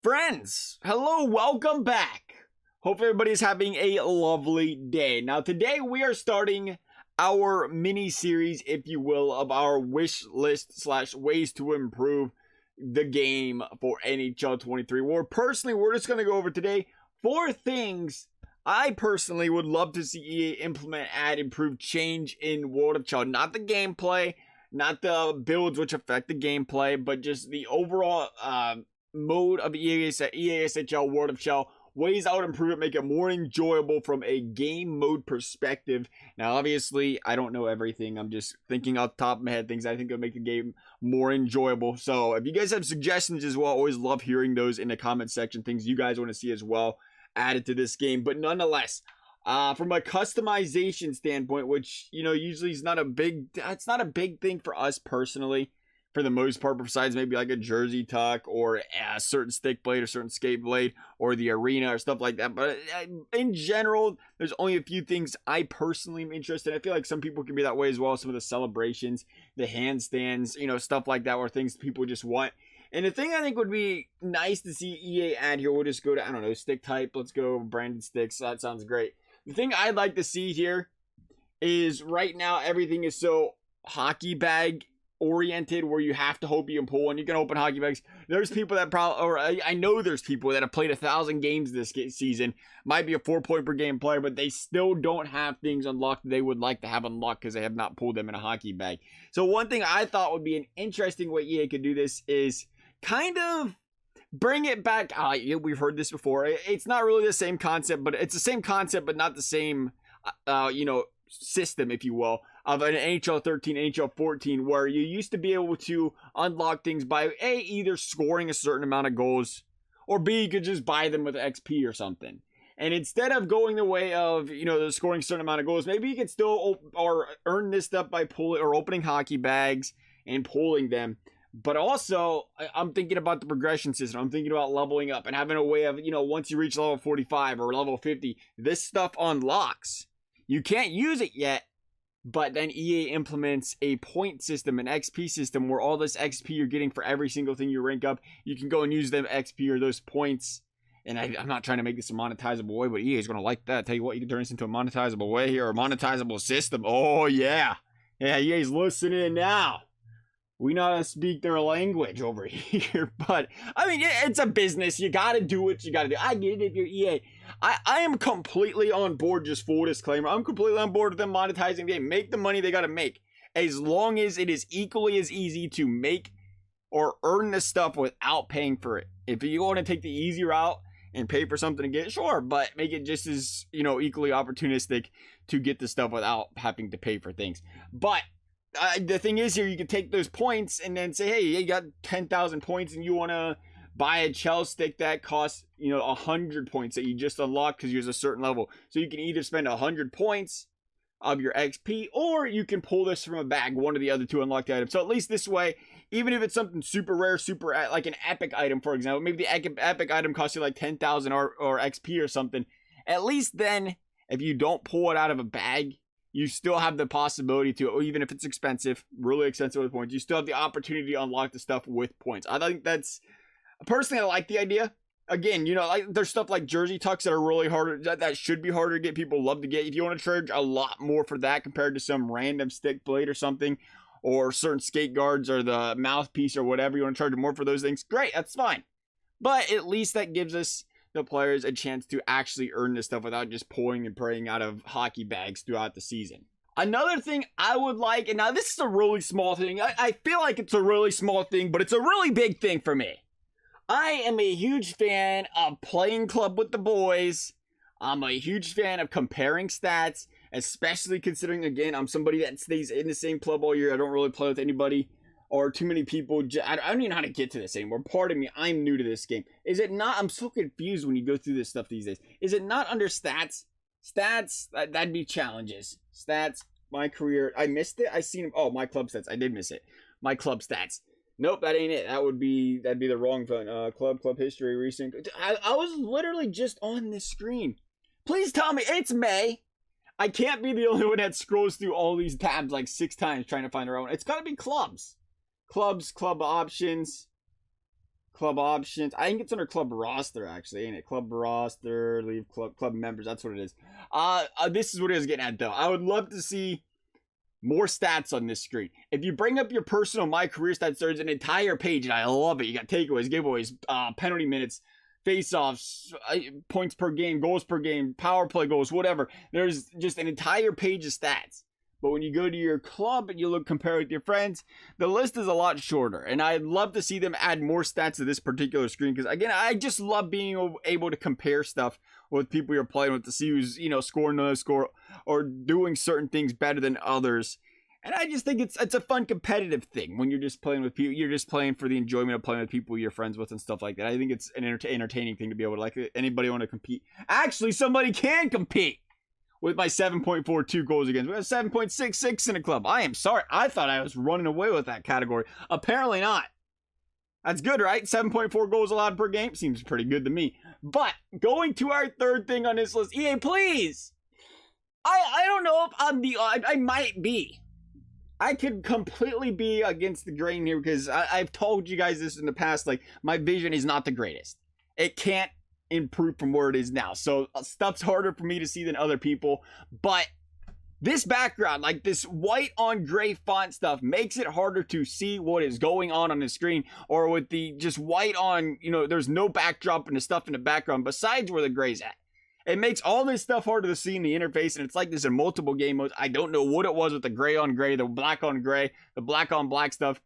Friends, hello, welcome back. Hope everybody's having a lovely day. Now, today we are starting our mini series, if you will, of our wish list / ways to improve the game for NHL 23. We're just going to go over today 4 things I personally would love to see EA implement, add, improve, change in World of Chel. Not the gameplay, not the builds which affect the gameplay, but just the overall mode of EA SHL World of Chel. Ways I would improve it, make it more enjoyable from a game mode perspective. Now, obviously, I don't know everything. I'm just thinking off the top of my head things I think would make the game more enjoyable. So, if you guys have suggestions as well, I always love hearing those in the comment section. Things you guys want to see as well added to this game. But nonetheless, from a customization standpoint, which, you know, usually is not a big, it's not a big thing for us personally, for the most part, besides maybe like a jersey tuck or a certain stick blade or certain skate blade or the arena or stuff like that. But in general, there's only a few things I personally am interested in. I feel like some people can be that way as well. Some of the celebrations, the handstands, you know, stuff like that, or things people just want. And the thing I think would be nice to see EA add here, we'll just go to, I don't know, stick type. Let's go branded sticks. That sounds great. The thing I'd like to see here is right now everything is so hockey bag oriented, where you have to hope you can pull one. You can open hockey bags. There's people that probably, or I know there's people that have played 1,000 games this season, might be a 4-point per game player, but they still don't have things unlocked they would like to have unlocked because they have not pulled them in a hockey bag. So one thing I thought would be an interesting way EA could do this is kind of bring it back. We've heard this before. It's not really the same concept, but it's the same concept, but not the same, system, if you will, of an NHL 13, NHL 14, where you used to be able to unlock things by A, either scoring a certain amount of goals, or B, you could just buy them with XP or something. And instead of going the way of, you know, scoring a certain amount of goals, maybe you could still or earn this stuff by pulling or opening hockey bags and pulling them. But also, I'm thinking about the progression system. I'm thinking about leveling up and having a way of, you know, once you reach level 45 or level 50, this stuff unlocks. You can't use it yet, but then EA implements a point system, an XP system, where all this XP you're getting for every single thing you rank up, you can go and use them XP or those points. And I'm not trying to make this a monetizable way, but EA is going to like that. Tell you what, you can turn this into a monetizable way here, or a monetizable system. Oh, yeah. Yeah, EA's listening now. We know how to speak their language over here, but I mean, it's a business. You got to do what you got to do. I get it if you're EA. I am completely on board, just full disclaimer. I'm completely on board with them monetizing the game. Make the money they got to make. As long as it is equally as easy to make or earn this stuff without paying for it. If you want to take the easy route and pay for something to get it, sure, but make it just as, you know, equally opportunistic to get the stuff without having to pay for things. But the thing is here, you can take those points and then say, hey, you got 10,000 points and you want to buy a Chel stick that costs, you know, 100 points that you just unlocked because you're a certain level. So you can either spend 100 points of your XP, or you can pull this from a bag, one of the other 2 unlocked items. So at least this way, even if it's something super rare, super like an epic item, for example, maybe the epic item costs you like 10,000 or XP or something. At least then, if you don't pull it out of a bag, you still have the possibility to, or even if it's expensive, really expensive with points, you still have the opportunity to unlock the stuff with points. I think that's, personally, I like the idea. Again, you know, like there's stuff like jersey tucks that are really harder, that should be harder to get, people love to get. If you want to charge a lot more for that compared to some random stick blade or something, or certain skate guards or the mouthpiece or whatever, you want to charge more for those things, great, that's fine. But at least that gives us, the players, a chance to actually earn this stuff without just pulling and praying out of hockey bags throughout the season. Another thing I would like, and now this is a really small thing. I feel like it's a really small thing, but it's a really big thing for me. I am a huge fan of playing club with the boys. I'm a huge fan of comparing stats, especially considering, again, I'm somebody that stays in the same club all year. I don't really play with anybody or too many people. I don't even know how to get to this anymore. Pardon me, I'm new to this game. Is it not? I'm so confused when you go through this stuff these days. Is it not under stats? Stats, that'd be challenges. Stats, my career. I missed it. I seen them. Oh, my club stats. I did miss it. My club stats. Nope, that ain't it. That'd be the wrong one. Club history, recent. I was literally just on this screen. Please tell me it's May. I can't be the only one that scrolls through all these tabs like 6 times trying to find the right one. It's got to be clubs. Clubs, club options, club options. I think it's under club roster, actually, ain't it? Club roster, leave club members. That's what it is. This is what I was getting at, though. I would love to see more stats on this screen. If you bring up your personal My Career Stats, there's an entire page, and I love it. You got takeaways, giveaways, penalty minutes, face-offs, points per game, goals per game, power play goals, whatever. There's just an entire page of stats. But when you go to your club and you look compare with your friends, the list is a lot shorter. And I'd love to see them add more stats to this particular screen. Because again, I just love being able to compare stuff with people you're playing with to see who's, scoring another score or doing certain things better than others. And I just think it's a fun competitive thing when you're just playing with people. You're just playing for the enjoyment of playing with people you're friends with and stuff like that. I think it's an entertaining thing to be able to, like, anybody want to compete. Actually, somebody can compete with my 7.42 goals against. We have 7.66 in a club. I am sorry. I thought I was running away with that category. Apparently not. That's good, right? 7.4 goals allowed per game. Seems pretty good to me. But going to our third thing on this list. EA, please. I don't know if I'm I might be. I could completely be against the grain here because I've told you guys this in the past. Like, my vision is not the greatest. It can't improve from where it is now. So stuff's harder for me to see than other people. But this background, like this white on gray font stuff, makes it harder to see what is going on the screen. Or with the just white on, there's no backdrop and the stuff in the background besides where the gray's at. It makes all this stuff harder to see in the interface, and it's like this in multiple game modes. I don't know what it was with the gray on gray, the black on gray, the black on black stuff.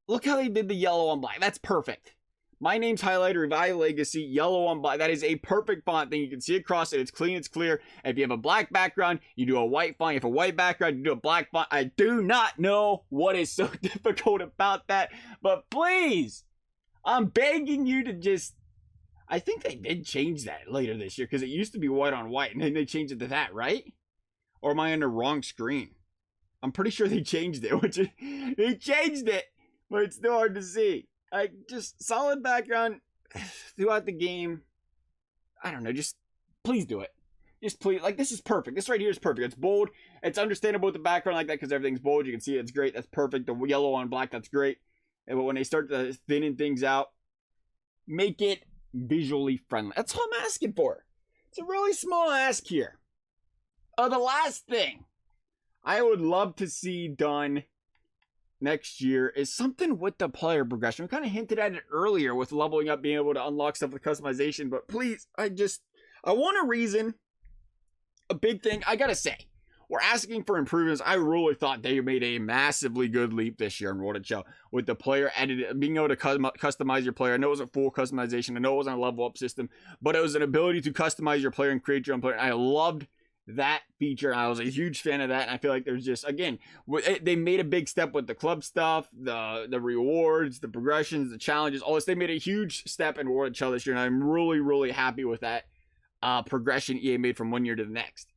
Look how they did the yellow on black. That's perfect. My name's highlighted, Revive Legacy, yellow on black. That is a perfect font thing. You can see across it. It's clean, it's clear. If you have a black background, you do a white font. If you have a white background, you do a black font. I do not know what is so difficult about that, but please, I'm begging you to just... I think they did change that later this year because it used to be white on white and then they changed it to that, right? Or am I on the wrong screen? I'm pretty sure they changed it. They changed it, but it's still hard to see. Just solid background throughout the game. I don't know, just please do it. Just please, like, this is perfect. This right here is perfect. It's bold. It's understandable with the background like that because everything's bold. You can see it's great. That's perfect. The yellow on black, that's great. And when they start to thinning things out, make it visually friendly. That's all I'm asking for. It's a really small ask here. The last thing I would love to see done next year is something with the player progression. We kind of hinted at it earlier with leveling up, being able to unlock stuff with customization, but please, I want a reason. A big thing, I gotta say, we're asking for improvements. I really thought they made a massively good leap this year in World of Chel with the player edit, being able to customize your player. I know it wasn't full customization. I know it wasn't a level up system, but it was an ability to customize your player and create your own player. I loved that feature. I was a huge fan of that. And I feel like there's just, again, they made a big step with the club stuff, the rewards, the progressions, the challenges, all this. They made a huge step in World of Chel this year. And I'm really, really happy with that progression EA made from one year to the next.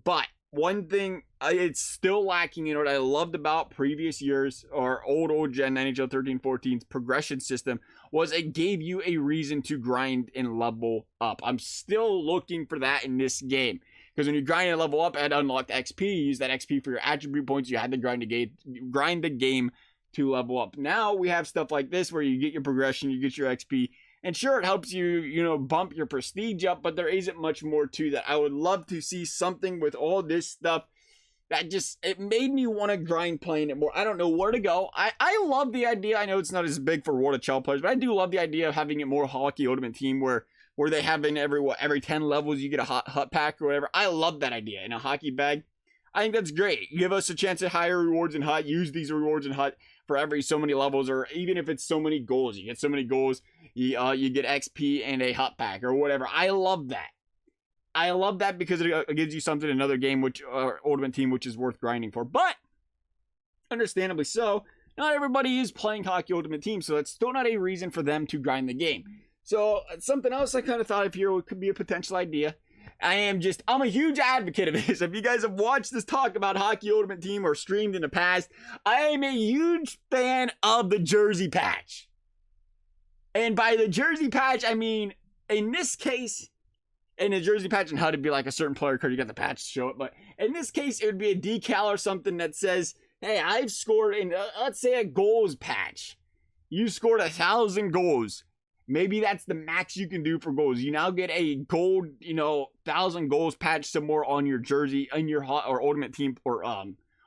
But one thing it's still lacking in what I loved about previous years or old gen NHL 13-14's progression system was it gave you a reason to grind and level up. I'm still looking for that in this game. Because when you grind and level up and unlock XP, you use that XP for your attribute points. You had to grind the game to level up. Now we have stuff like this where you get your progression, you get your XP. And sure, it helps you, bump your prestige up, but there isn't much more to that. I would love to see something with all this stuff that it made me want to grind playing it more. I don't know where to go. I love the idea. I know it's not as big for World of Chel players, but I do love the idea of having it more Hockey Ultimate Team where they have in every 10 levels you get a hut pack or whatever. I love that idea in a hockey bag. I think that's great. Give us a chance at higher rewards in hut. Use these rewards in hut for every so many levels, or even if it's so many goals. You get so many goals, you get XP and a hut pack or whatever. I love that. I love that because it gives you something in another game, Ultimate Team, which is worth grinding for. But understandably so, not everybody is playing Hockey Ultimate Team, so that's still not a reason for them to grind the game. So something else I kind of thought of here could be a potential idea. I'm a huge advocate of this. If you guys have watched this talk about Hockey Ultimate Team or streamed in the past, I am a huge fan of the jersey patch. And by the jersey patch, I mean, in this case, in a jersey patch and how to be like a certain player card, you got the patch to show it. But in this case, it would be a decal or something that says, hey, I've scored in, let's say, a goals patch. You scored 1,000 goals. Maybe that's the max you can do for goals. You now get a gold, 1,000 goals patch somewhere on your jersey, in your hot or ultimate team, or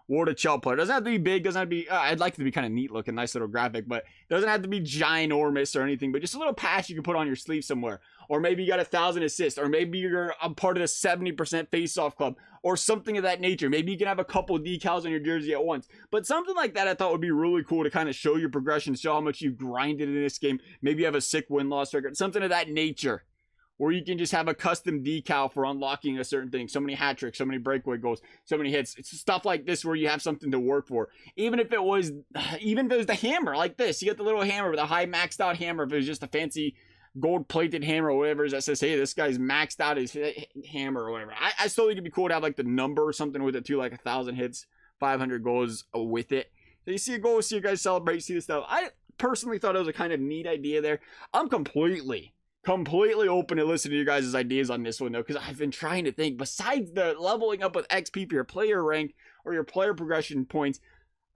World of Chel player. Doesn't have to be big, doesn't have to be, I'd like it to be kind of neat looking, nice little graphic, but doesn't have to be ginormous or anything, but just a little patch you can put on your sleeve somewhere. Or maybe you got 1,000 assists, or maybe you're a part of the 70% face-off club, or something of that nature. Maybe you can have a couple decals on your jersey at once. But something like that I thought would be really cool to kind of show your progression, show how much you've grinded in this game. Maybe you have a sick win-loss record, something of that nature. Or you can just have a custom decal for unlocking a certain thing. So many hat tricks, so many breakaway goals, so many hits. It's stuff like this where you have something to work for. Even if it was the hammer like this. You get the little hammer with a high maxed out hammer. If it was just a fancy gold plated hammer or whatever that says, hey, this guy's maxed out his hammer or whatever. I still think it'd be cool to have like the number or something with it too, like 1,000 hits, 500 goals with it. So you see a goal, see you guys celebrate, see this stuff. I personally thought it was a kind of neat idea there. I'm completely open to listen to you guys' ideas on this one though, because I've been trying to think, besides the leveling up with XP for your player rank or your player progression points,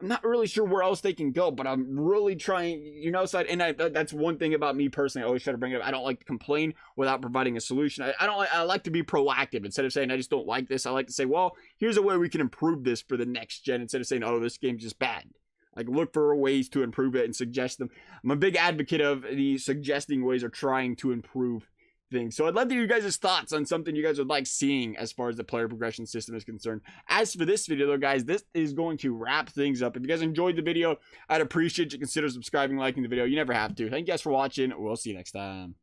I'm not really sure where else they can go, but I'm really trying, that's one thing about me personally. I always try to bring it up. I don't like to complain without providing a solution. I like to be proactive instead of saying I just don't like this. I like to say, well, here's a way we can improve this for the next gen, instead of saying, oh, this game's just bad. Like, look for ways to improve it and suggest them. I'm a big advocate of the suggesting ways or trying to improve things. So I'd love to hear you guys' thoughts on something you guys would like seeing as far as the player progression system is concerned. As for this video, though, guys, this is going to wrap things up. If you guys enjoyed the video, I'd appreciate you consider subscribing, liking the video. You never have to. Thank you guys for watching. We'll see you next time.